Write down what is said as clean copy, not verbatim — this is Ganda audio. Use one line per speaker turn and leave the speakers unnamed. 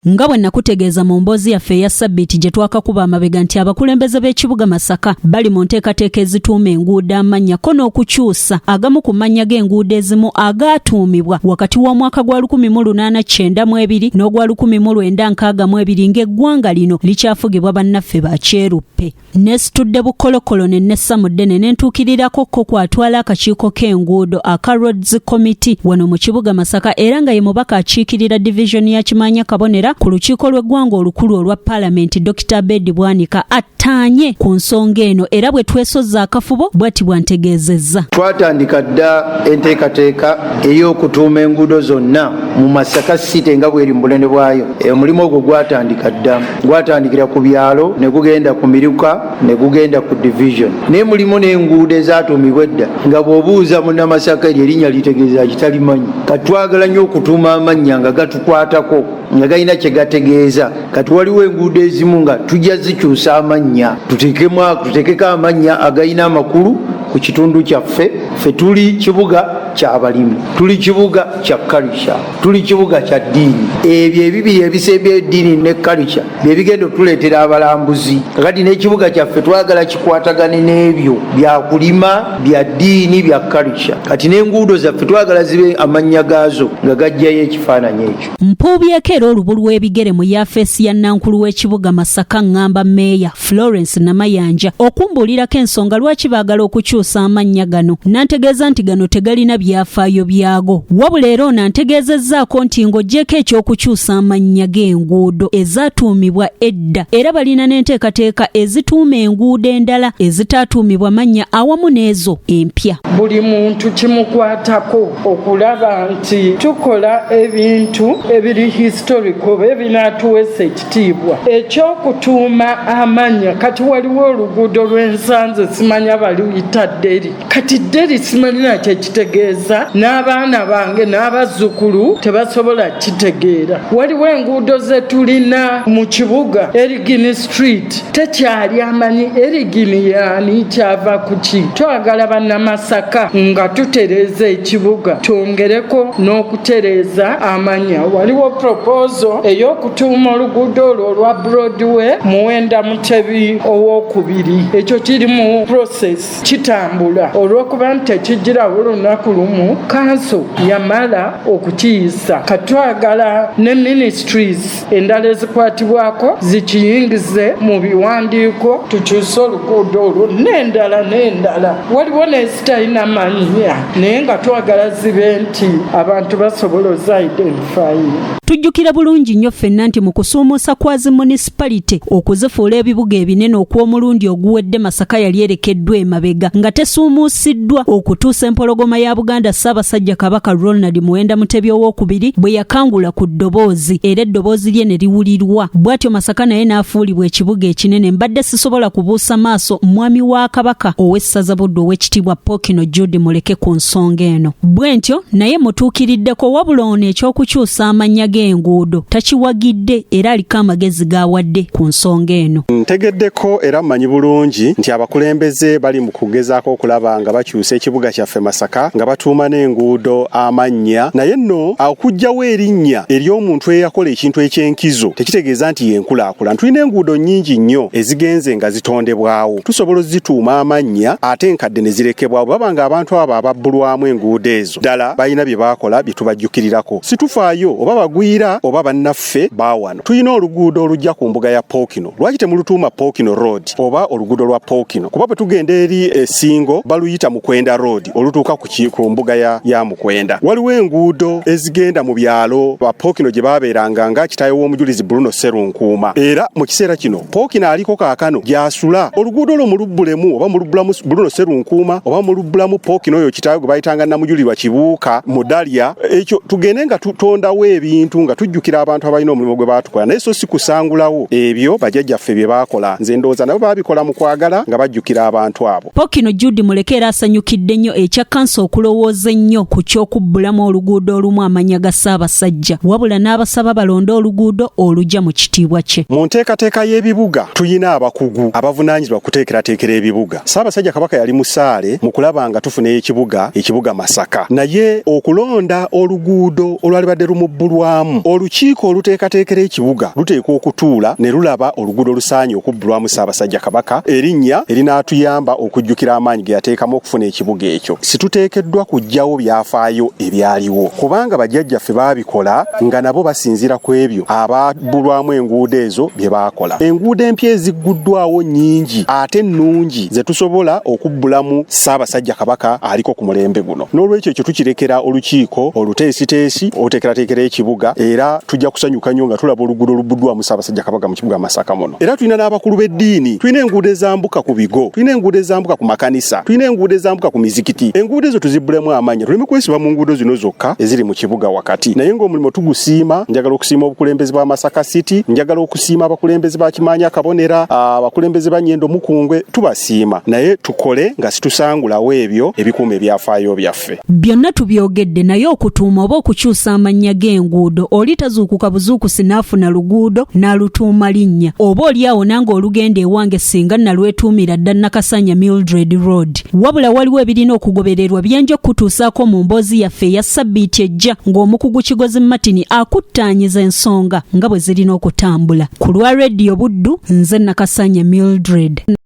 nga bwe nakutegeeza mu mboozi yaffe eya Ssabbiiti gye twakakuba amabega nti abakulembeze b'ekibuga Masaka bali mu nteekateeka ezituuma enguudo amannya ko n'okukyusa agamu ku mannya g'enguudo ezimu agaatuumibwa wakati w'omwaka gwa 1892 n'ogwa 1962 ng'eggwanga lino likyafugibwa bannaffe ba kyeruppe. Nesitudde bukolokolo ne nessa muddene ne ntuukirirako ko kwatwala akakiiko k'enguudo aka Roads Committee wano mu kibuga Masaka era nga ye mubaka akiikirira division ya Kimanya Kabonera ku lukiiko lw'eggwanga olukulu olwa Parliament Dr. Bedi Bwanika attaanye ku nsonga eno era bwe twesozza akafubo bw'ati bwantegeezezza.
Twatandika dda enteekateeka ey'okutuuma enguudo zonna mu Masaka City nga bw'eri mu bunene bwayo. Omulimu ogwo gwatandikira ku byalo ne gugenda ku miruka ne gugenda ku division. Ne mulimu n'enguudo ezaatuumibwa edda nga bw'obuuza munnamasaka erinnya litegeeza kitalimanyi. Katwagala nnyo okutuuma amannya nga gatukwatako nga galina kye gategeeza. Kati waliwo enguudo ezimu nga tujja zikyusa amannya tuteekeko amannya agalina amakulu ku kitundu kyaffe. Ffe tuli kibuga ky'abalimi, tuli kibuga kya kalisha, tuli kibuga kya ddiini. Ebyo ebibiri ebisembe eddiini ne kalisha bye bigenda okutuleetera abalambuzi. Kati n'ekibuga kyaffe twagala kikwatagane n'ebyo bya kulima, bya ddiini, bya kalisha. Kati n'enguudo zaffe twagala zibe amannya gaazo nga gajjayo ekifaananyi ekyo.
Mpuubyeko era olubu lw'ebigere mu yafeesi ya Nankulu w'ekibuga Masaka ngamba Meeya Florence Namayanja okumbuulirako ensonga lwaki baagala okukyusa amannya gano. Nantegeeza nti gano tegalina byafaayo byago. Wabula era nantegeezezzaako nti ng'oggyeko eky'okukyusa amannya g'enguudo ezaatuumibwa edda era balina n'enteekateeka ezituuma enguudo endala ezitaatuumibwa mannya awamu n'ezo empya.
Buli muntu kimukwatako okulaba nti tukola ebintu ebiri historical ebinaatuweesa ekitiibwa ekyokutuuma amannya. Kati waliwo oluguudo lw'ensanze simanya baluyita Dderi. Kati Dderi simanya kyekitegeeza n'abaana bange n'abazzukulu tebasobola kitegeera. Waliwo enguudo ze tulina mu kibuga Erigini Street tekyali amanyi Erigini yaani kyava ku ki. Twagala bannamasaka nga tutereeza ekibuga twongereko n'okutereeza amanya. Waliwo proposal ey'okutuuma oluguudo olwo olwa Broadway Muwenda Mutebi ow'okubiri. Ekyo kiri mu process kitambula olw'okuba nti tekijjirawo olunaku lumu kanso yamala okukiyisa. Katwagala ne ministries endala ezikwatibwako zikiyingize mu biwandiiko tukyuse oluguudo olwo n'endala. Waliwo n'ezitalina mannya naye nga twagala zibe nti abantu basobola identify.
Tujjukira bulungi nnyo ffenna nti mu kusuumuusa kwa zi municipality okuzifuula ebibuga ebinene okw'omulundi oguwedde Masaka yali erekeddwa emabega nga tesuumuusiddwa okutuusa empologoma ya Buganda Ssaabasajja Kabaka Ronald Muwenda Mutebi owookubiri bwe yakangula ku ddoboozi era eddoboozi lye ne liwulirwa. Bw'atyo Masaka naye n'afuulibwa ekibuga ekinene. Mbadde sisobola kubuusa maaso mwami wa Kabaka ow'essaza Buddu Oweekitiibwa Ppookino Jude muleke ku nsonga eno. Bwe ntyo naye mutuukiriddeko wabula ono ekyokukyusa amannya g'enguudo takiwagidde era aliko amagezi g'awadde ku nsonga eno.
Ntegeddeko era mmanyi bulungi nti abakulembeze bali mu kugezaako okulaba nga bakyusa ekibuga kyaffe Masaka nga batuuma n'enguudo amannya. Naye nno okuggyawo erinnya ery'omuntu eyakola ekintu eky'enkizo tekitegeeza nti yenkulaakulana. Tulina enguudo nnyingi nnyo ezigenze nga zitondebwawo. Tusobola ozituuma amannya ate enkadde ne zirekebwawo baba nga abantu abo ababbulwamu enguudo ezo ddala balina bye baakola bye tubajjukirirako. Situfaayo oba bagwira oba bannaffe baawano. Tulina oluguudo olujja ku mbuga ya Ppookino. Lwaki temulutuuma Ppookino Road oba oluguudo lwa Ppookino? Kuba bwe tugenda eri Singo baluyita Mukwenda Road olutuuka ku mbuga ya Mukwenda. Waliwo enguudo ezigenda mu byalo ba Ppookino gye baabeeranga nga kitaawe w'omujulizi Bruno Serunkuuma. Era mu kiseera kino Ppookino aliko kaakano gy'asula. Oluguudo olwo mulubbulemu oba mulubbulamu Bruno Serunkuuma oba mulubbulamu Ppookino oyo kitaawe gwe bayitanga namujulirwa Kibuuka Mudalya. Ekyo tugende nga tutondawo ebintu nga tujjukira abantu abalina omulimu gwe baatukola. Naye so si kusangulawo ebyo bajjajjaffe bye baakola. Nze ndowooza nabo baabikola mu kwagala nga bajjukira abantu abo.
Ppookino Jude muleke era asanyukidde nnyo ekya kanso okulowooza balowooze nnyo ku ky'okubbulamu oluguudo olumu amannya ga Ssaabasajja wabula n'abasaba balonde oluguudo olujja mu kitiibwa kye.
Mu nteekateeka y'ebibuga tuyina abakugu abavunaanyizibwa kuteekerateekera ebibuga. Ssaabasajja Kabaka yali musaale mu kulaba nga tufuna ekibuga Masaka, naye okulonda oluguudo olwali badde lumubbulwamu, olukiiko oluteekateekera ekibuga luteekwa okutuula ne lulaba oluguudo lusaanye okubbulwamu Ssaabasajja Kabaka, erinnya erinaatuyamba okujjukira amaanyi ge yateekamu okufuna ekibuga ekyo. Situteekeddwa kuggyawo byafaayo ebyaliwo kubanga bajjajjaffe baabikola nga nabo basinziira ku ebyo ababbulwamu enguudo ezo bye baakola. Enguudo empya ezigguddwawo nnyingi ate nnungi ze tusobola okubbulamu Ssaabasajja Kabaka aliko ku mulembe guno. N'olwekyo ekyo tukirekera olukiiko oluteesiteesi oluteekerateekera ekibuga, era tujja kusanyuka nnyo nga tulaba oluguudo olubbuddwamu Ssaabasajja Kabaka mu kibuga Masaka muno. Era tulina n'abakulu b'eddiini, tulina enguudo ezambuka ku bigo, tulina enguudo ezambuka ku makanisa, tulina enguudo ezambuka ku mizikiti. Enguudo ezo tuzibbulemu amannya, tuleme kwesiba mu nguudo zino zokka eziri mu kibuga wakati. Naye ng'omulimu tugusiima, njagala okusiima obukulembeze bwa Masaka City, njagala okusiima abakulembeze ba Kimaanya Kabonera, abakulembeze ba Nnyendo Mukungwe, tubasiima. Naye tukole nga situsangulawo ebyo ebikuuma ebyafaayo byaffe.
Byonna tubyogedde, naye okutuuma oba okukyusa amannya g'enguudo oli tazuukuka buzuukusi n'afuna luguudo n'alutuuma linnya, oba oli awo nange olugenda ewange singa nalwetuumira dda Nakasanya Mildred Road. Wabula waliwo ebirina okugobererwa byenja okutuusaako mu mboozi yaffe eya Ssabbiiti ejja ng'omukugu Kigozi Martin akuttaanyiza ensonga nga bwe zirina okutambula. Ku lwa Radio Buddu, nze Nakasanya Mildred.